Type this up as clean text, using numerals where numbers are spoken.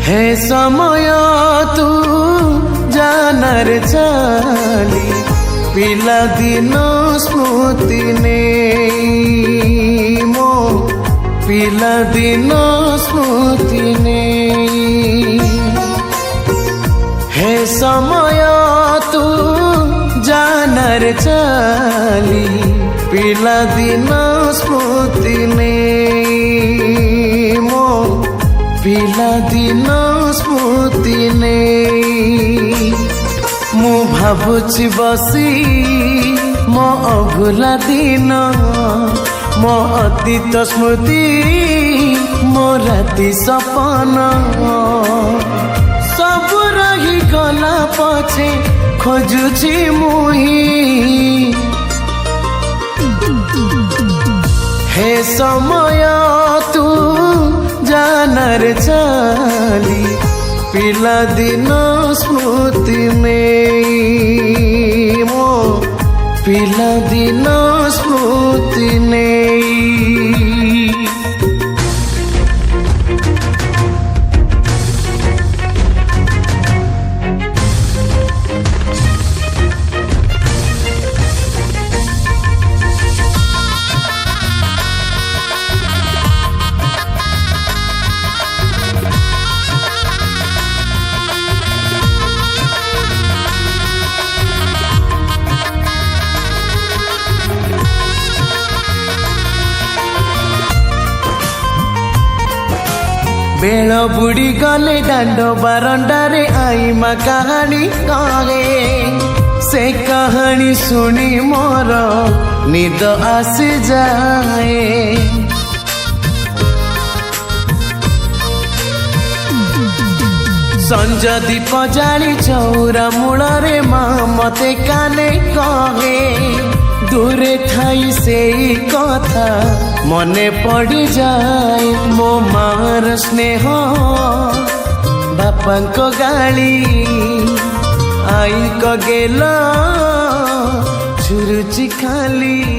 हे समय तू जानार चाली पिला दिन स्मृति ने मो पिला दिन स्मृति ने हे समय तू जानार चाली पिला दिन स्मृति ने मो पिला दिन स्मृति ने मु भावुची बसी मो अभुला दिन मो अतीत स्मृति मो राति सपन सब रही गला पछे खोजुची मुही हे समय तू जानार चाली पिला दिन स्मृति में मो पिला दिन स्मृति में बेल बुड़ी गले दांड बारंडारे आई माँ कहानी कहे से कहानी सुनी मोर निद आसी जाए संज दीप जाली चौरा मूलरे माँ मते काने कहे दूरे थाई से कथा मने पड़ी जाए मो मार स्नेह बापा को गाली आई को गेला छुरुची खाली।